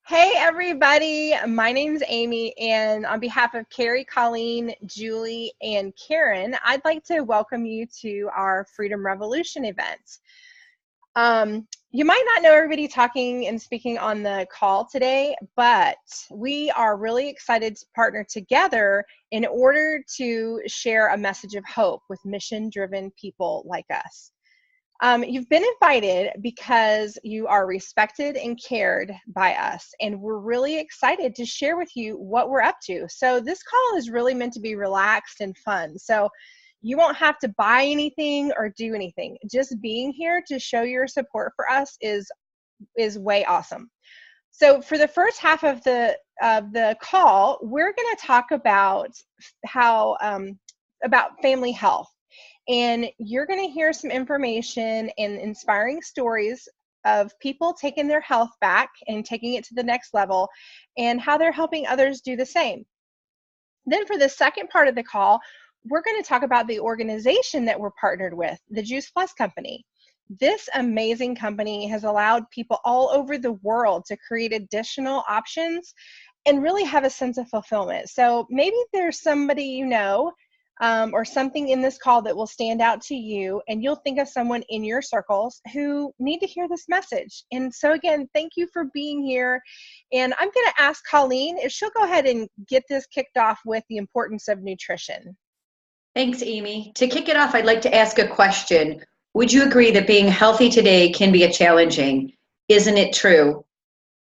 Hey everybody, my name's Amy, and on behalf of Carrie, Colleen, Julie, and Karen, I'd like to welcome you to our Freedom Revolution event. You might not know everybody talking and speaking on the call today, but we are really excited to partner together in order to share a message of hope with mission-driven people like us. You've been invited because you are respected and cared by us, and we're really excited to share with you what we're up to. So this call is really meant to be relaxed and fun. So you won't have to buy anything or do anything. Just being here to show your support for us is way awesome. So for the first half of the call, we're going to talk about how about family health. And you're going to hear some information and inspiring stories of people taking their health back and taking it to the next level and how they're helping others do the same. Then for the second part of the call, we're going to talk about the organization that we're partnered with, the Juice Plus Company. This amazing company has allowed people all over the world to create additional options and really have a sense of fulfillment. So maybe there's somebody you know or something in this call that will stand out to you, and you'll think of someone in your circles who need to hear this message. And so again, thank you for being here. And I'm going to ask Colleen if she'll go ahead and get this kicked off with the importance of nutrition. Thanks, Amy. To kick it off, I'd like to ask a question. Would you agree that being healthy today can be challenging? Isn't it true?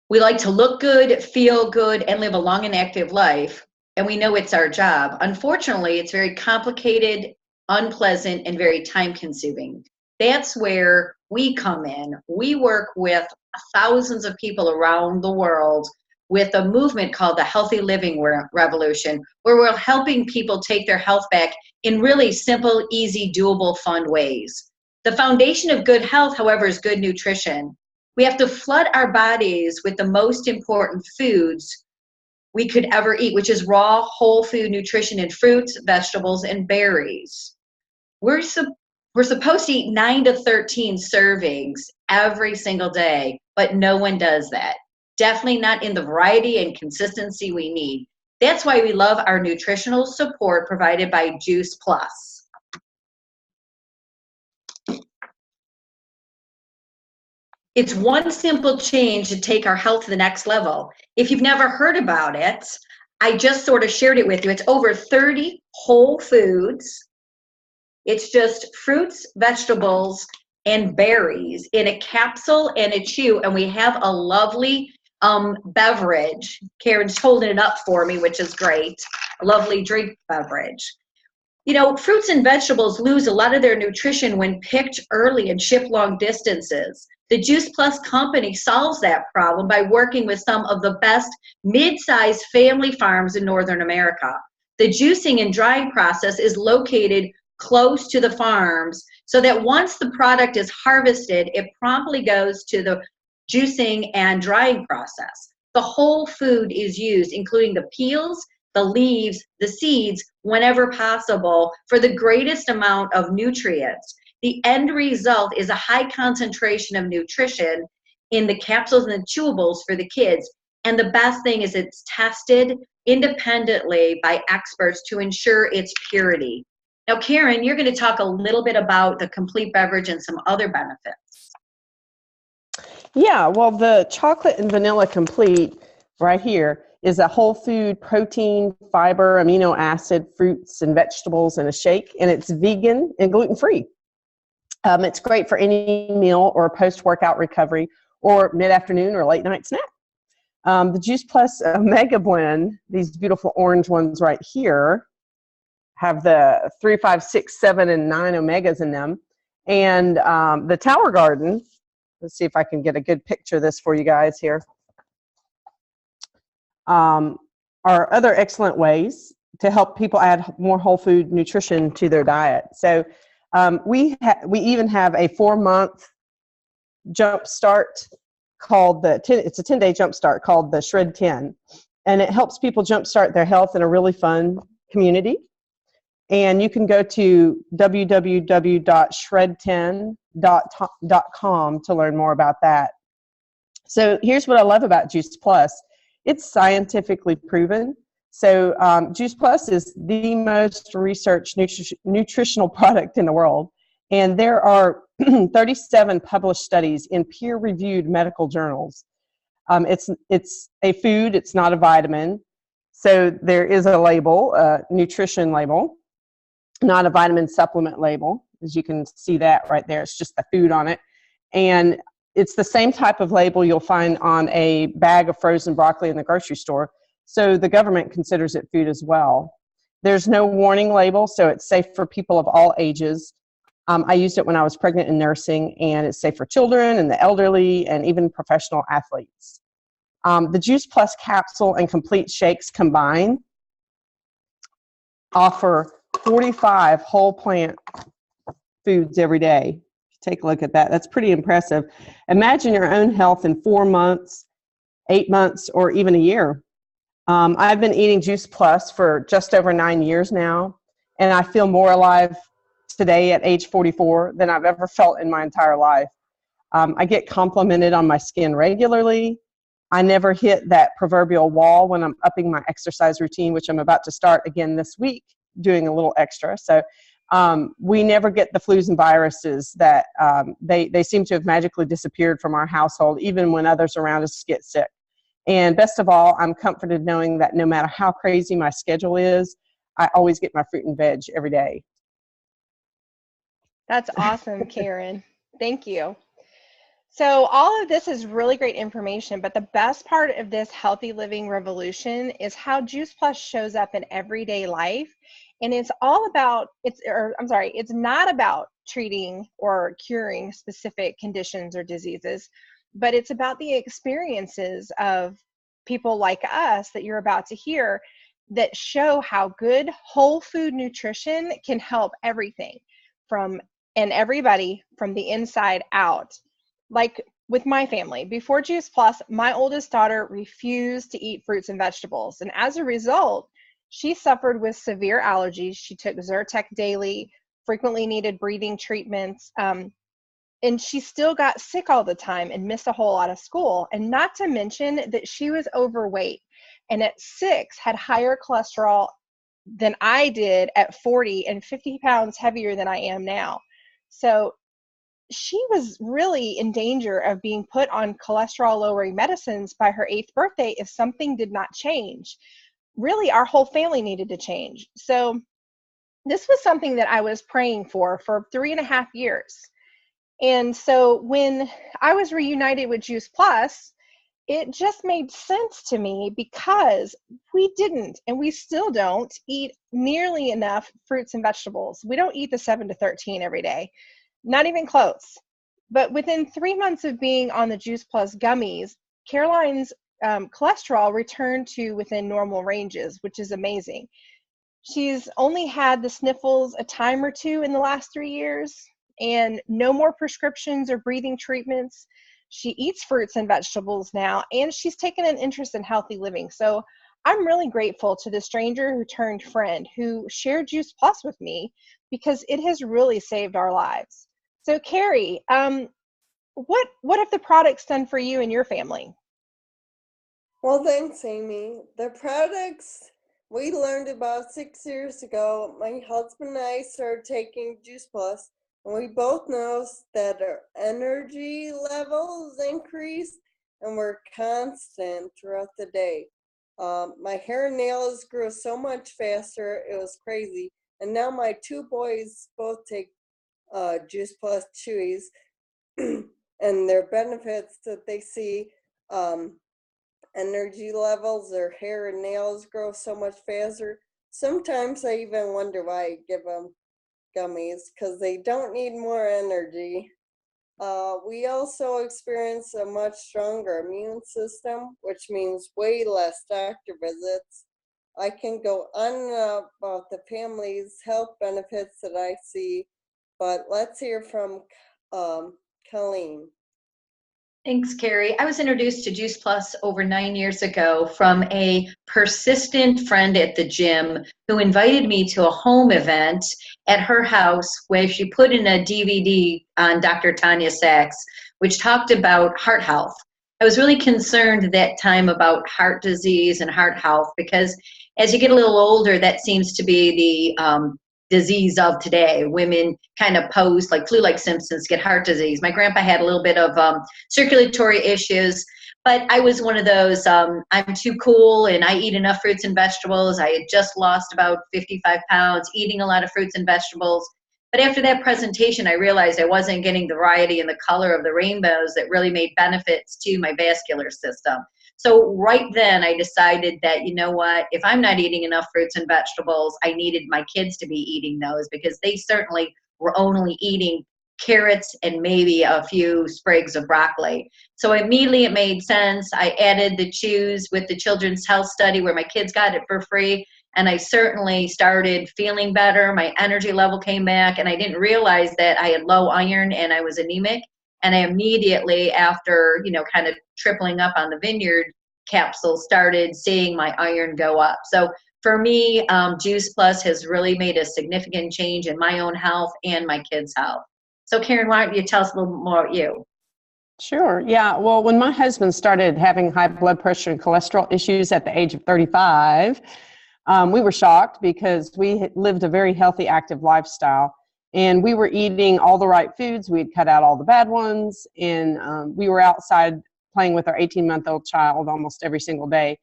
We like to look good, feel good, and live a long and active life, and we know it's our job. Unfortunately, it's very complicated, unpleasant, and very time-consuming. That's where we come in. We work with thousands of people around the world with a movement called the Healthy Living Revolution, where we're helping people take their health back in really simple, easy, doable, fun ways. The foundation of good health, however, is good nutrition. We have to flood our bodies with the most important foods we could ever eat, which is raw, whole food nutrition in fruits, vegetables, and berries. We're supposed to eat 9 to 13 servings every single day, but no one does that. Definitely not in the variety and consistency we need. That's why we love our nutritional support provided by Juice Plus. It's one simple change to take our health to the next level. If you've never heard about it, I just sort of shared it with you. It's over 30 whole foods. It's just fruits, vegetables, and berries in a capsule and a chew, and we have a lovely beverage. Karen's holding it up for me, which is great. A lovely drink beverage. You know, fruits and vegetables lose a lot of their nutrition when picked early and shipped long distances. The Juice Plus company solves that problem by working with some of the best mid-sized family farms in Northern America. The juicing and drying process is located close to the farms so that once the product is harvested, it promptly goes to the juicing and drying process. The whole food is used, including the peels, the leaves, the seeds, whenever possible, for the greatest amount of nutrients. The end result is a high concentration of nutrition in the capsules and the chewables for the kids. And the best thing is it's tested independently by experts to ensure its purity. Now, Karen, you're going to talk a little bit about the complete beverage and some other benefits. Yeah, well, the chocolate and vanilla complete right here is a whole food protein, fiber, amino acid, fruits and vegetables in a shake, and it's vegan and gluten-free. It's great for any meal or post-workout recovery or mid-afternoon or late-night snack. The Juice Plus Omega Blend, these beautiful orange ones right here, have the 3, 5, 6, 7, and 9 omegas in them. And the Tower Garden, let's see if I can get a good picture of this for you guys here, are other excellent ways to help people add more whole food nutrition to their diet. So we even have a 4-month jump start called it's a 10-day jump start called the Shred 10, and it helps people jumpstart their health in a really fun community. And you can go to www.shred10.com to learn more about that. So here's what I love about Juice Plus. It's scientifically proven. So Juice Plus is the most researched nutritional product in the world. And there are 37 published studies in peer-reviewed medical journals. It's a food, it's not a vitamin. So there is a label, a nutrition label, not a vitamin supplement label, as you can see that right there. It's just the food on it. And it's the same type of label you'll find on a bag of frozen broccoli in the grocery store. So the government considers it food as well. There's no warning label, so it's safe for people of all ages. I used it when I was pregnant and nursing, and it's safe for children and the elderly and even professional athletes. The Juice Plus capsule and complete shakes combined offer 45 whole plant foods every day. Take a look at that. That's pretty impressive. Imagine your own health in 4 months, 8 months, or even a year. I've been eating Juice Plus for just over 9 years now, and I feel more alive today at age 44 than I've ever felt in my entire life. I get complimented on my skin regularly. I never hit that proverbial wall when I'm upping my exercise routine, which I'm about to start again this week, doing a little extra. So we never get the flus and viruses that they seem to have magically disappeared from our household, even when others around us get sick. And best of all, I'm comforted knowing that no matter how crazy my schedule is, I always get my fruit and veg every day. That's awesome, Karen. Thank you. So all of this is really great information, but the best part of this healthy living revolution is how Juice Plus shows up in everyday life. And it's not about treating or curing specific conditions or diseases, but it's about the experiences of people like us that you're about to hear that show how good whole food nutrition can help everything and everybody from the inside out. Like with my family, before Juice Plus, my oldest daughter refused to eat fruits and vegetables. And as a result, she suffered with severe allergies. She took Zyrtec daily, frequently needed breathing treatments, and she still got sick all the time and missed a whole lot of school. And not to mention that she was overweight, and at 6 had higher cholesterol than I did at 40 and 50 pounds heavier than I am now. So she was really in danger of being put on cholesterol lowering medicines by her 8th birthday if something did not change. Really, our whole family needed to change. So this was something that I was praying for 3.5 years. And so when I was reunited with Juice Plus, it just made sense to me because we didn't, and we still don't, eat nearly enough fruits and vegetables. We don't eat the 7 to 13 every day. Not even close. But within 3 months of being on the Juice Plus gummies, Caroline's cholesterol returned to within normal ranges, which is amazing. She's only had the sniffles a time or two in the last 3 years, and no more prescriptions or breathing treatments. She eats fruits and vegetables now, and she's taken an interest in healthy living. So I'm really grateful to the stranger who turned friend who shared Juice Plus with me, because it has really saved our lives. So Carrie, what have the products done for you and your family? Well, thanks, Amy. The products we learned about 6 years ago, my husband and I started taking Juice Plus, and we both noticed that our energy levels increased and were constant throughout the day. My hair and nails grew so much faster, it was crazy. And now my 2 boys both take Juice Plus Chewies, and their benefits that they see, energy levels, their hair and nails grow so much faster. Sometimes I even wonder why I give them gummies, because they don't need more energy. We also experience a much stronger immune system, which means way less doctor visits. I can go on and on about the family's health benefits that I see, but let's hear from Colleen. Thanks, Carrie. I was introduced to Juice Plus over 9 years ago from a persistent friend at the gym who invited me to a home event at her house where she put in a DVD on Dr. Tanya Sachs, which talked about heart health. I was really concerned at that time about heart disease and heart health, because as you get a little older, that seems to be the disease of today. Women kind of pose like flu-like symptoms, get heart disease. My grandpa had a little bit of circulatory issues, but I was one of those, I'm too cool and I eat enough fruits and vegetables. I had just lost about 55 pounds, eating a lot of fruits and vegetables. But after that presentation, I realized I wasn't getting the variety and the color of the rainbows that really made benefits to my vascular system. So right then I decided that, you know what, if I'm not eating enough fruits and vegetables, I needed my kids to be eating those, because they certainly were only eating carrots and maybe a few sprigs of broccoli. So immediately it made sense. I added the Choose with the Children's Health Study where my kids got it for free. And I certainly started feeling better. My energy level came back, and I didn't realize that I had low iron and I was anemic. And I immediately, after, kind of tripling up on the Vineyard capsule, started seeing my iron go up. So for me, Juice Plus has really made a significant change in my own health and my kids' health. So Karen, why don't you tell us a little more about you? Sure. Yeah. Well, when my husband started having high blood pressure and cholesterol issues at the age of 35, we were shocked because we lived a very healthy, active lifestyle, and we were eating all the right foods. We had cut out all the bad ones, and we were outside playing with our 18-month-old child almost every single day.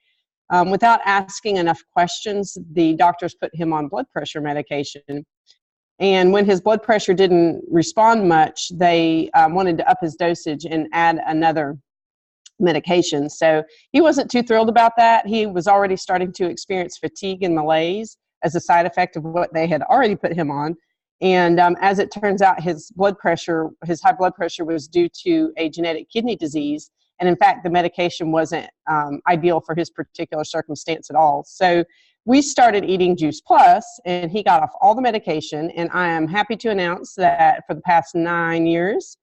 Without asking enough questions, the doctors put him on blood pressure medication. And when his blood pressure didn't respond much, they wanted to up his dosage and add another medication. So he wasn't too thrilled about that. He was already starting to experience fatigue and malaise as a side effect of what they had already put him on. And as it turns out, his high blood pressure was due to a genetic kidney disease. And in fact, the medication wasn't ideal for his particular circumstance at all. So we started eating Juice Plus, and he got off all the medication. And I am happy to announce that for the past 9 years,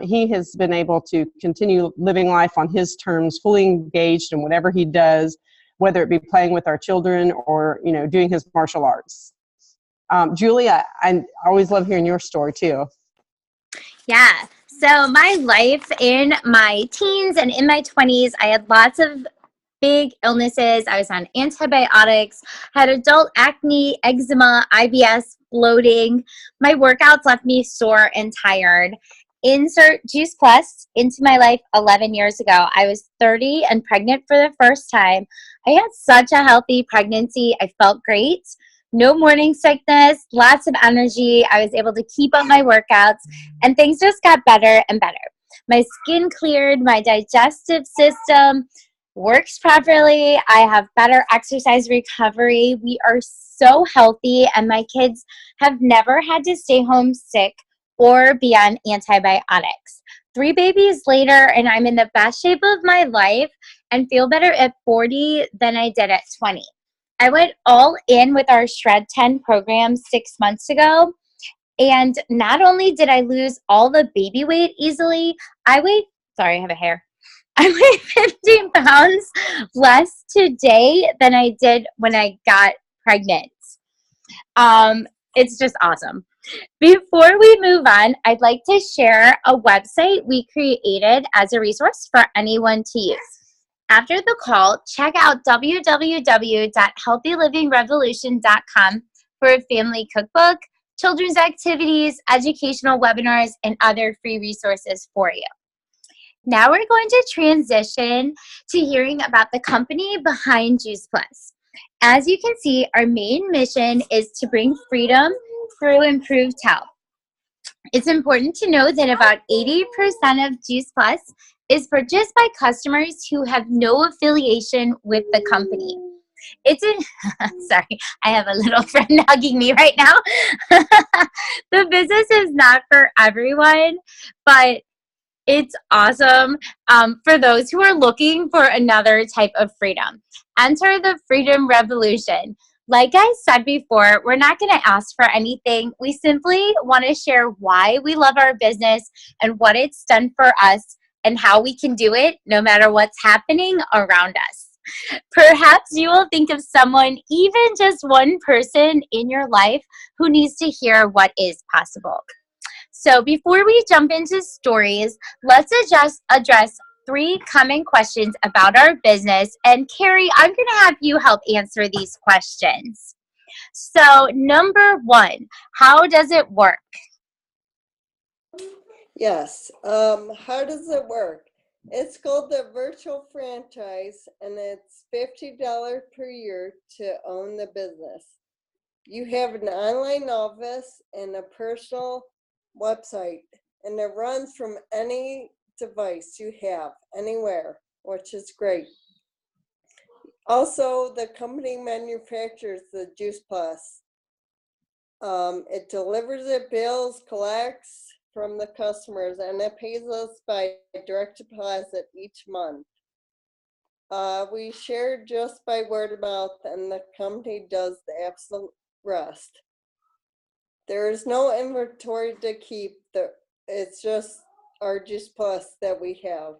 he has been able to continue living life on his terms, fully engaged in whatever he does, whether it be playing with our children or, doing his martial arts. Julie, I always love hearing your story too. Yeah. So my life in my teens and in my 20s, I had lots of big illnesses. I was on antibiotics, had adult acne, eczema, IBS, bloating. My workouts left me sore and tired. Insert Juice Plus into my life 11 years ago. I was 30 and pregnant for the first time. I had such a healthy pregnancy. I felt great. No morning sickness, lots of energy. I was able to keep up my workouts, and things just got better and better. My skin cleared, my digestive system works properly. I have better exercise recovery. We are so healthy, and my kids have never had to stay home sick or be on antibiotics. 3 babies later, and I'm in the best shape of my life and feel better at 40 than I did at 20. I went all in with our Shred 10 program 6 months ago, and not only did I lose all the baby weight easily, I weigh 15 pounds less today than I did when I got pregnant. It's just awesome. Before we move on, I'd like to share a website we created as a resource for anyone to use. After the call, check out www.healthylivingrevolution.com for a family cookbook, children's activities, educational webinars, and other free resources for you. Now we're going to transition to hearing about the company behind Juice Plus. As you can see, our main mission is to bring freedom through improved health. It's important to know that about 80% of Juice Plus is purchased by customers who have no affiliation with the company. Sorry, I have a little friend hugging me right now. The business is not for everyone, but it's awesome for those who are looking for another type of freedom. Enter the Freedom Revolution. Like I said before, we're not going to ask for anything. We simply want to share why we love our business and what it's done for us and how we can do it no matter what's happening around us. Perhaps you will think of someone, even just one person in your life, who needs to hear what is possible. So before we jump into stories, let's address 3 common questions about our business. And Carrie, I'm going to have you help answer these questions. So, number 1, how does it work? Yes. How does it work? It's called the virtual franchise, and it's $50 per year to own the business. You have an online office and a personal website, and it runs from any device you have, anywhere, which is great. Also, the company manufactures the Juice Plus. It delivers it, bills, collects from the customers, and it pays us by direct deposit each month. We share just by word of mouth, and the company does the absolute rest. There is no inventory to keep. It's just our Juice Plus that we have.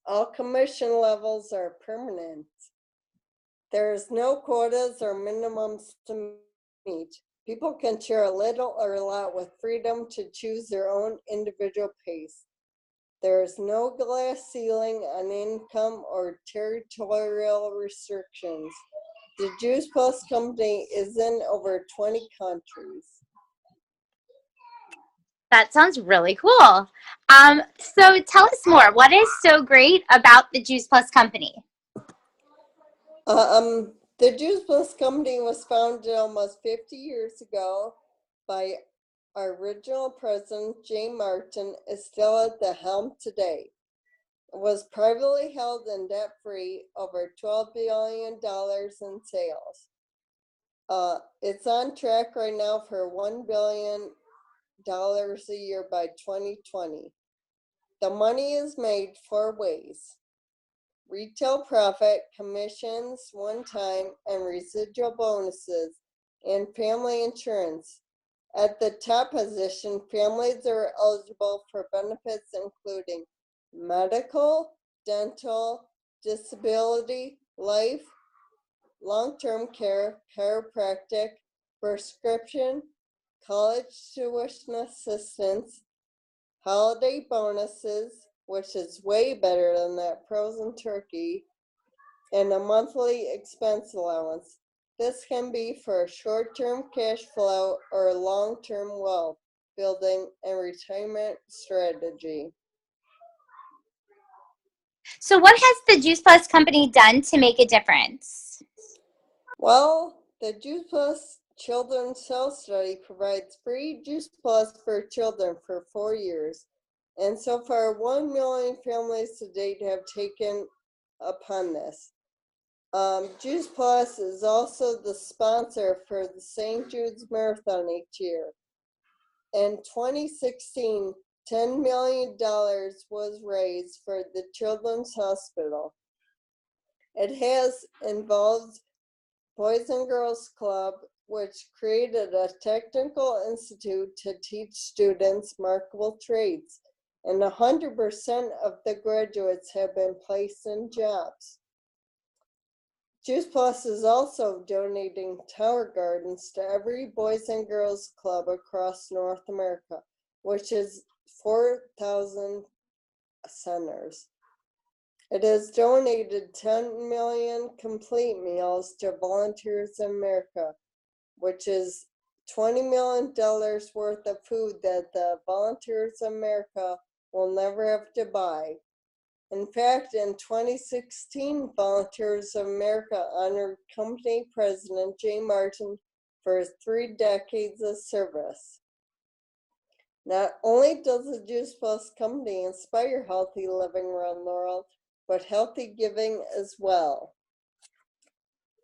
All commission levels are permanent. There's no quotas or minimums to meet. People can share a little or a lot with freedom to choose their own individual pace. There is no glass ceiling on income or territorial restrictions. The Juice Plus company is in over 20 countries. That sounds really cool. So tell us more. What is so great about the Juice Plus company? The Juice Plus company was founded almost 50 years ago by our original president, Jay Martin, is still at the helm today. It was privately held and debt-free, over $12 billion in sales. It's on track right now for $1 billion a year by 2020. The money is made 4 ways: retail profit, commissions, one-time, and residual bonuses, and family insurance. At the top position, families are eligible for benefits including medical, dental, disability, life, long-term care, chiropractic, prescription, college tuition assistance, holiday bonuses, which is way better than that frozen turkey, and a monthly expense allowance. This can be for a short-term cash flow or a long-term wealth building and retirement strategy. So what has the Juice Plus company done to make a difference? Well, the Juice Plus Children's Health Study provides free Juice Plus for children for 4 years. And so far, 1 million families to date have taken upon this. Juice Plus is also the sponsor for the St. Jude's Marathon each year. In 2016, $10 million was raised for the Children's Hospital. It has involved Boys and Girls Club, which created a technical institute to teach students marketable trades, and 100% of the graduates have been placed in jobs. Juice Plus is also donating tower gardens to every Boys and Girls Club across North America, which is 4,000 centers. It has donated 10 million complete meals to Volunteers America, which is $20 million worth of food that the Volunteers America will never have to buy. In fact, in 2016, Volunteers America honored company president Jay Martin for his 3 decades of service. Not only does the Juice Plus company inspire healthy living around the world, but healthy giving as well.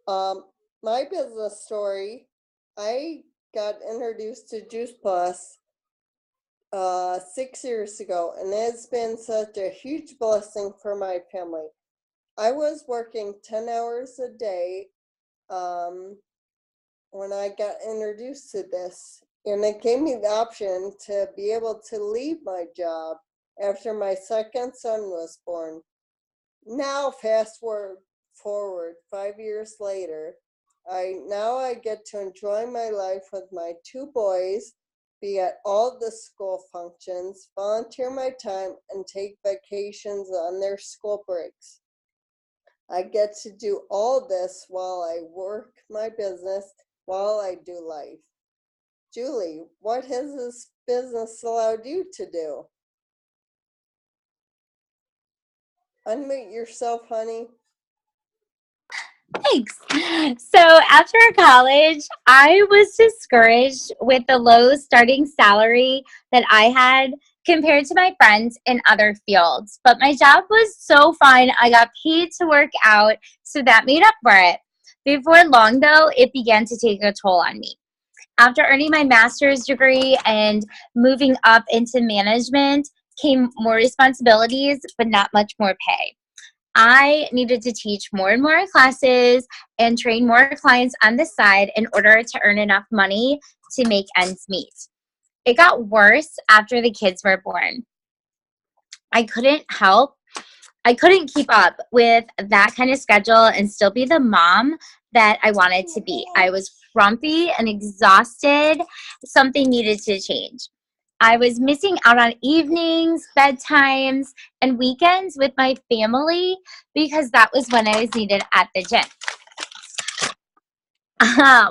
My business story, I got introduced to Juice Plus 6 years ago, and it's been such a huge blessing for my family. I was working 10 hours a day when I got introduced to this, and it gave me the option to be able to leave my job after my second son was born. Now, fast forward 5 years later, I get to enjoy my life with my 2 boys, be at all the school functions, volunteer my time, and take vacations on their school breaks. I get to do all this while I work my business, while I do life. Julie, what has this business allowed you to do? Unmute yourself, honey. Thanks. So after college, I was discouraged with the low starting salary that I had compared to my friends in other fields. But my job was so fun. I got paid to work out, so that made up for it. Before long, though, it began to take a toll on me. After earning my master's degree and moving up into management came more responsibilities, but not much more pay. I needed to teach more and more classes and train more clients on the side in order to earn enough money to make ends meet. It got worse after the kids were born. I couldn't keep up with that kind of schedule and still be the mom that I wanted to be. I was frumpy and exhausted. Something needed to change. I was missing out on evenings, bedtimes, and weekends with my family because that was when I was needed at the gym.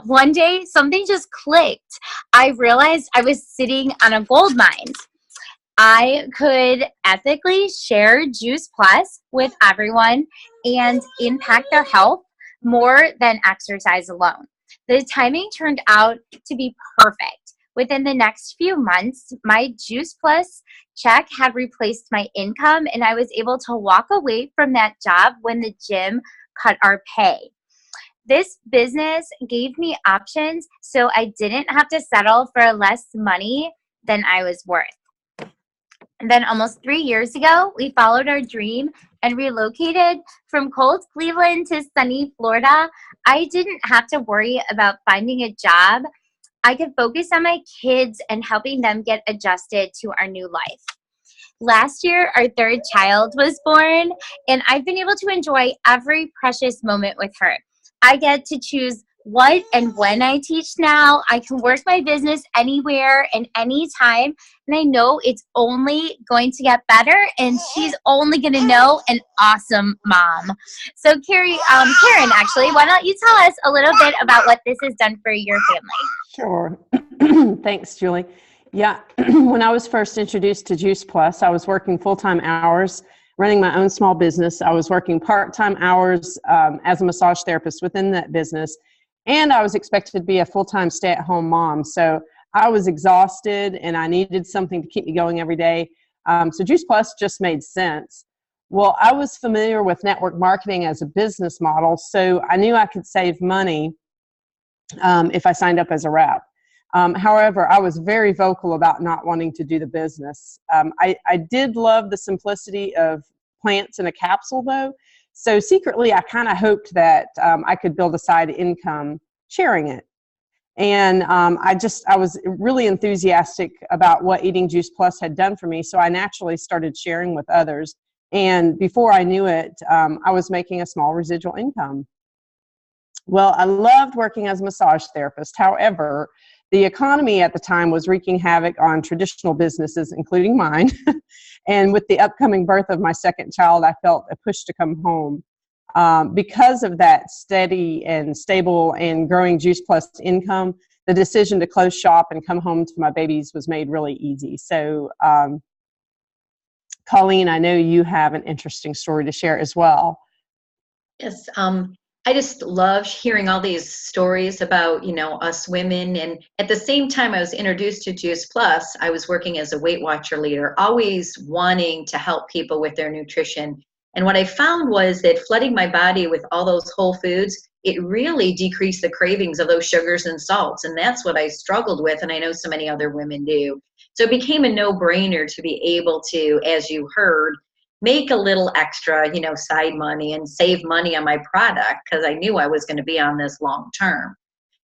One day, something just clicked. I realized I was sitting on a gold mine. I could ethically share Juice Plus with everyone and impact their health more than exercise alone. The timing turned out to be perfect. Within the next few months, my Juice Plus check had replaced my income, and I was able to walk away from that job when the gym cut our pay. This business gave me options, so I didn't have to settle for less money than I was worth. And then almost 3 years ago, we followed our dream and relocated from cold Cleveland to sunny Florida. I didn't have to worry about finding a job. I could focus on my kids and helping them get adjusted to our new life. Last year, our third child was born, and I've been able to enjoy every precious moment with her. I get to choose what and when I teach now. I can work my business anywhere and anytime, and I know it's only going to get better, and she's only going to know an awesome mom. So Karen, actually, why don't you tell us a little bit about what this has done for your family? Sure. Thanks, Julie. Yeah, when I was first introduced to Juice Plus, I was working full-time hours, running my own small business. I was working part-time hours as a massage therapist within that business, and I was expected to be a full-time stay-at-home mom. So I was exhausted, and I needed something to keep me going every day. So Juice Plus just made sense. Well, I was familiar with network marketing as a business model, so I knew I could save money if I signed up as a rep. However, I was very vocal about not wanting to do the business. I did love the simplicity of plants in a capsule, though. So secretly, I kind of hoped that I could build a side income sharing it. And I was really enthusiastic about what Eating Juice Plus had done for me. So I naturally started sharing with others. And before I knew it, I was making a small residual income. Well, I loved working as a massage therapist. However, the economy at the time was wreaking havoc on traditional businesses, including mine. And with the upcoming birth of my second child, I felt a push to come home. Because of that steady and stable and growing Juice Plus income, the decision to close shop and come home to my babies was made really easy. So, Colleen, I know you have an interesting story to share as well. Yes, I just love hearing all these stories about, us women. And at the same time I was introduced to Juice Plus, I was working as a Weight Watcher leader, always wanting to help people with their nutrition. And what I found was that flooding my body with all those whole foods, it really decreased the cravings of those sugars and salts. And that's what I struggled with. And I know so many other women do. So it became a no-brainer to be able to, as you heard, make a little extra, side money and save money on my product because I knew I was going to be on this long term.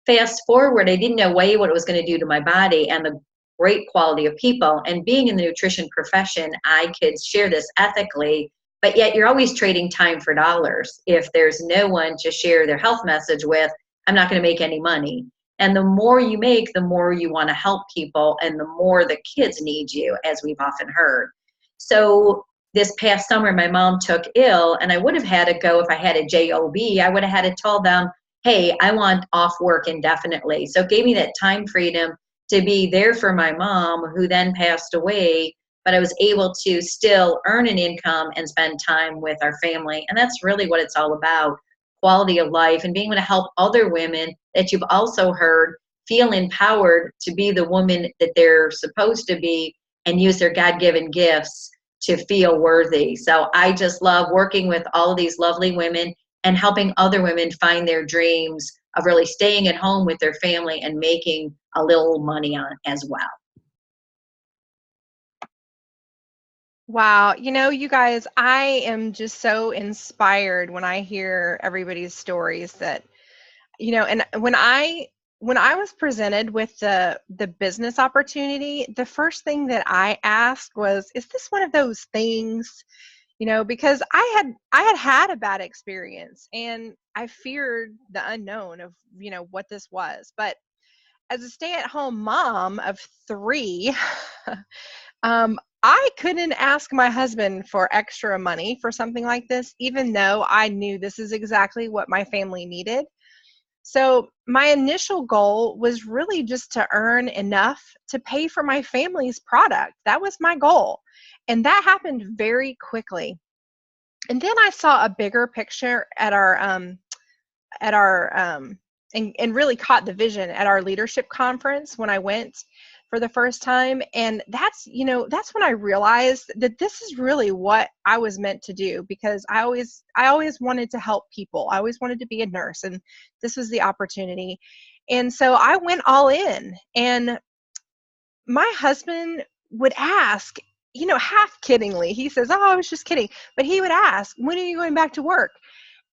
Fast forward, I didn't know what it was going to do to my body and the great quality of people. And being in the nutrition profession, I could share this ethically, but yet you're always trading time for dollars. If there's no one to share their health message with, I'm not going to make any money. And the more you make, the more you want to help people, and the more the kids need you, as we've often heard. So this past summer, my mom took ill, and I would have had to go if I had a job. I would have had to tell them, hey, I want off work indefinitely. So it gave me that time freedom to be there for my mom, who then passed away, but I was able to still earn an income and spend time with our family. And that's really what it's all about, quality of life, and being able to help other women that you've also heard feel empowered to be the woman that they're supposed to be and use their God-given gifts to feel worthy. So I just love working with all of these lovely women and helping other women find their dreams of really staying at home with their family and making a little money on as well. Wow. You guys, I am just so inspired when I hear everybody's stories that, and when I was presented with the business opportunity, the first thing that I asked was, is this one of those things? Because I had a bad experience, and I feared the unknown of, what this was. But as a stay-at-home mom of 3, I couldn't ask my husband for extra money for something like this, even though I knew this is exactly what my family needed. So my initial goal was really just to earn enough to pay for my family's product. That was my goal. And that happened very quickly. And then I saw a bigger picture at our and really caught the vision at our leadership conference when I went for the first time. And that's when I realized that this is really what I was meant to do, because I always wanted to help people. I always wanted to be a nurse, and this was the opportunity. And so I went all in, and my husband would ask, half kiddingly, he says, "Oh, I was just kidding." But he would ask, "When are you going back to work?"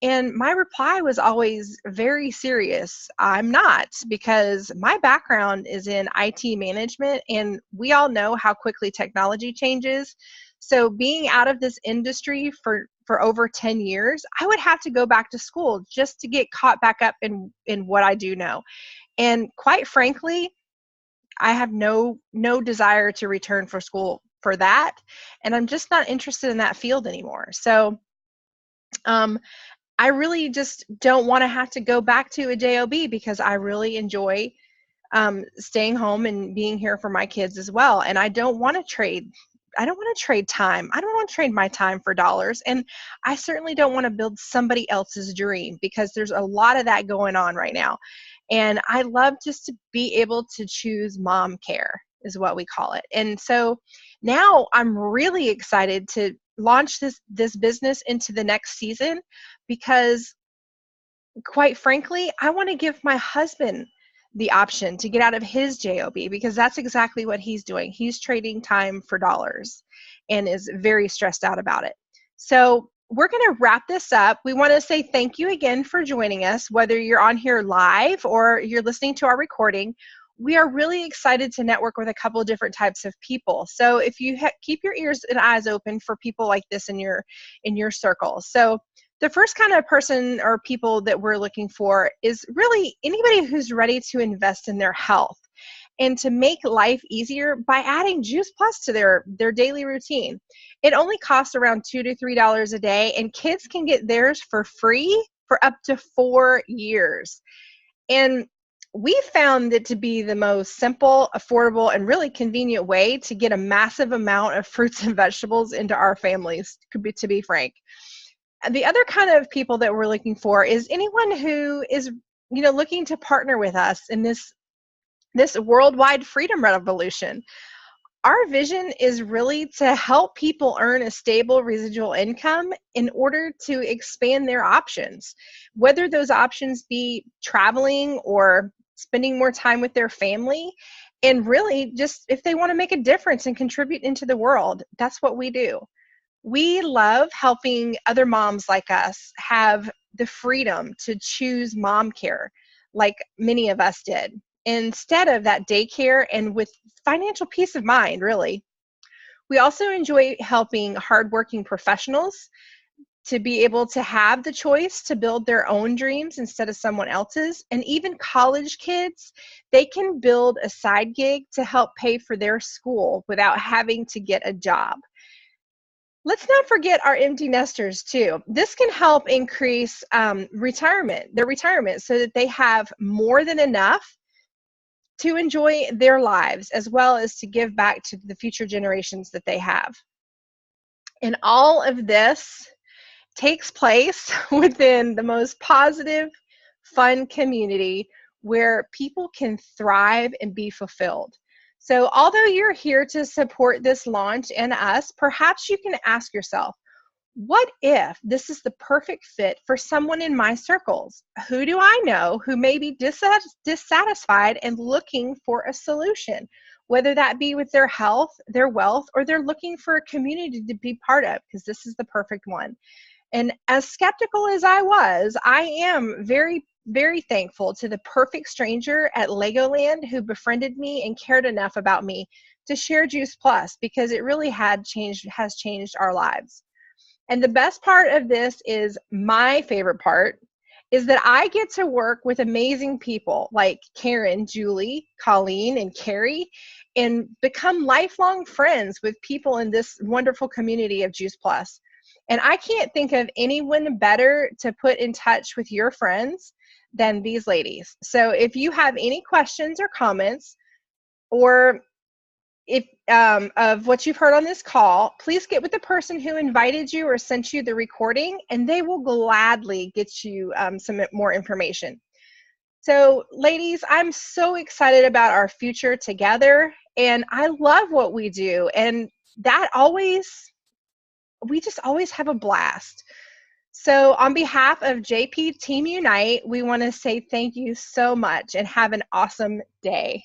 And my reply was always very serious. I'm not, because my background is in IT management, and we all know how quickly technology changes. So being out of this industry for over 10 years, I would have to go back to school just to get caught back up in what I do know. And quite frankly, I have no desire to return for school for that. And I'm just not interested in that field anymore. So, I really just don't want to have to go back to a job, because I really enjoy staying home and being here for my kids as well. And I don't want to trade time. I don't want to trade my time for dollars. And I certainly don't want to build somebody else's dream, because there's a lot of that going on right now. And I love just to be able to choose mom care, is what we call it. And so now I'm really excited to launch this business into the next season, because quite frankly, I want to give my husband the option to get out of his job, because that's exactly what he's doing. He's trading time for dollars and is very stressed out about it. So we're going to wrap this up. We want to say thank you again for joining us, whether you're on here live or you're listening to our recording. We are really excited to network with a couple of different types of people. So if you keep your ears and eyes open for people like this in your circle. So the first kind of person or people that we're looking for is really anybody who's ready to invest in their health and to make life easier by adding Juice Plus to their daily routine. It only costs around $2 to $3 a day, and kids can get theirs for free for up to 4 years. And we found it to be the most simple, affordable, and really convenient way to get a massive amount of fruits and vegetables into our families, to be frank. The other kind of people that we're looking for is anyone who is, looking to partner with us in this worldwide freedom revolution. Our vision is really to help people earn a stable residual income in order to expand their options, whether those options be traveling or spending more time with their family, and really just if they want to make a difference and contribute into the world. That's what we do. We love helping other moms like us have the freedom to choose mom care, like many of us did, instead of that daycare, and with financial peace of mind, really. We also enjoy helping hardworking professionals to be able to have the choice to build their own dreams instead of someone else's. And even college kids, they can build a side gig to help pay for their school without having to get a job. Let's not forget our empty nesters too. This can help increase their retirement, so that they have more than enough to enjoy their lives, as well as to give back to the future generations that they have. And all of this takes place within the most positive, fun community where people can thrive and be fulfilled. So although you're here to support this launch and us, perhaps you can ask yourself, what if this is the perfect fit for someone in my circles? Who do I know who may be dissatisfied and looking for a solution, whether that be with their health, their wealth, or they're looking for a community to be part of, because this is the perfect one. And as skeptical as I was, I am very, very thankful to the perfect stranger at Legoland who befriended me and cared enough about me to share Juice Plus, because it really has changed our lives. And the best part of this is, my favorite part, is that I get to work with amazing people like Karen, Julie, Colleen, and Carrie, and become lifelong friends with people in this wonderful community of Juice Plus. And I can't think of anyone better to put in touch with your friends than these ladies. So if you have any questions or comments, or if of what you've heard on this call, please get with the person who invited you or sent you the recording, and they will gladly get you some more information. So ladies, I'm so excited about our future together, and I love what we do, and we just always have a blast. So on behalf of JP Team Unite, we want to say thank you so much and have an awesome day.